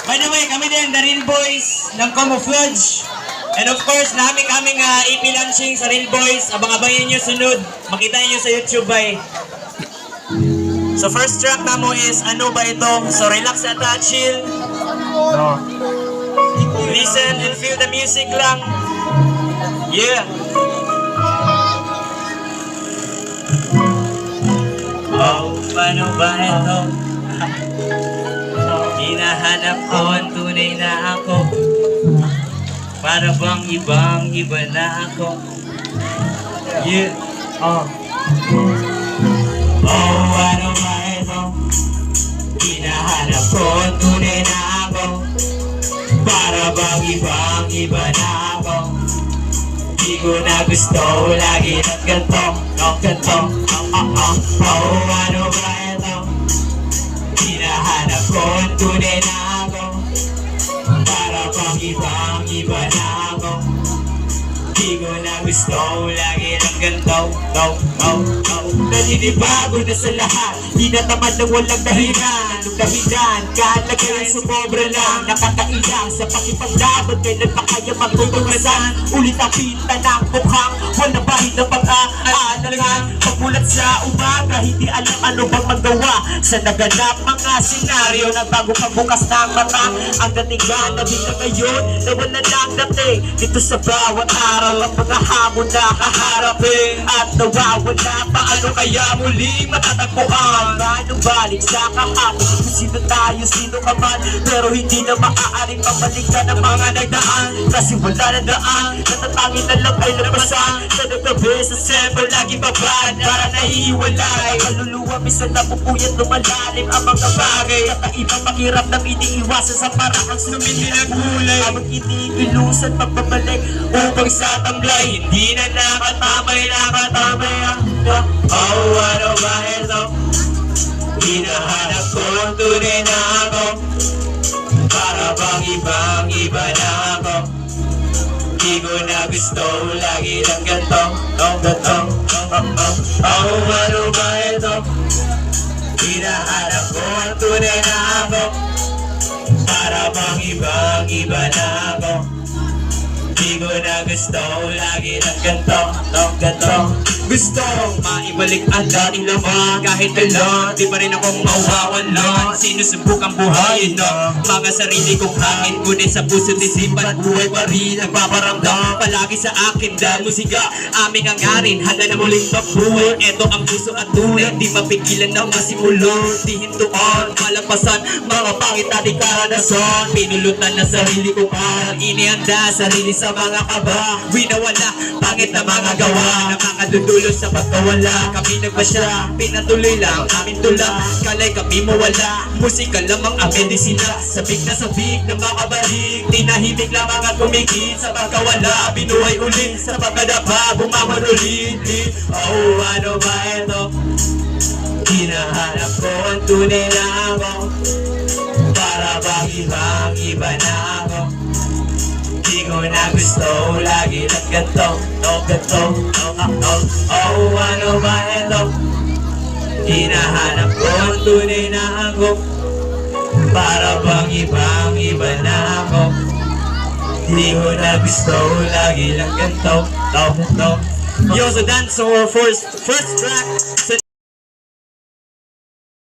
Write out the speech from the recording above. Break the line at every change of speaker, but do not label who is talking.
By the way, kami din, the Real Boys ng Camouflage. And of course, kaming EP launching sa Real Boys. Abang-abangin nyo sunod. Makita nyo sa YouTube by. So first track na mo is, ano ba ito? So relax at chill. Listen and feel the music lang. Yeah. Oh, paano ba ito? Hinahanap ko ang tunay na ako. Para bang ibang-iba na ako. Yeah. Oh, ano ba ito? Hinahanap ko ang tunay na ako. Para bang ibang-iba na ako. Di ko na gusto lagi ng ganto, ganto. Oh, ano ba ito? Hinahanap ko ang tunay na ako. Para bang ibang-iba na ako. Di ko na gusto lagi ng ganto, naninibago na sa lahat. Di na tamad ng walang dahilan. Anong dahilan? Kalagay sumobra lang. Nakakailang sa pakipaglaban. Kailan pa kaya magtutunasan? Ulit ang pinta ng mukhang wala bahid na pag-aalangan. Pagmulat sa umaga, hindi alam ano bang magawa. Sa naganap mga senaryo na bago pagbukas ng mata. Ang dating ba na dito ngayon na wala lang dating. Dito sa bawat araw ang mga hamon na kaharapin. At nawawala, paano kaya muling matatagpuan? Paano balik sa kahapon? Kung sino tayo, sino ka man. Pero hindi na maaaring pabalikan ng mga nagdaan. Kasi wala na daan, natatangin na lang ay labasan. Sa nagabi, sa sempel, lagi babaan. Para nahihiwalay, kaluluwa minsan napupuyat lumalalim ang mga bagay. Kakaibang pakiramdam iniiwasan sa paraang sumindi ng gulay. Amang iniilusan pagbabalik upang sa tamlay. Hindi na nakatamay oh, ano ba ito? Hinahanap ko ang tunay na ako. Para bang ibang-iba na ako. Di ko na gusto lagi lang ganto, ganto. Oh, ano ba ito? Hinahanap ko ang tunay na ako. Para bang ibang-iba na ako. Di ko na gusto lagi lang ganto, ganto. Gusto maibalik ang dating laman. Kahit kailan, di pa rin akong mawawala. Sinusubukang buhayin na mga sarili kong hangin. Ngunit sa puso't isipan, buhay pa rin nagpaparamdam. Palagi sa akin dahil musika aming hangarin. Handa na muling mabuhay. Eto ang puso at tunay, di mapigilan na masimulan. Di hintuan, malagpasan, mga pangit nating karanasan. Pinulutan na sarili kong mahal. Inihanda sarili sa mga kaba. Winawala, pangit na mga gawa. Nakakadudulo sa pagkawala. Kami nagpasya, pinatuloy lang amin tula. Kalay kami mawala, musika lamang ang medisina. Sabik na makabalik, tinahimik lamang at kumikit. Sa pagkawala, binuhay ulit. Sa pagkadapa, bumangon ulit. Oh, ano ba ito? Hinahanap ko ang tunay na ako. Para bang ibang-iba na ako. Di ko na gusto lagi lang ganto, ganto. Oh, ano ba ito? Hinahanap ko ang tunay na ako. Para bang ibang-iba na ako. Di ko na gusto lagi lang ganto, ganto. Yo, so that's our first track.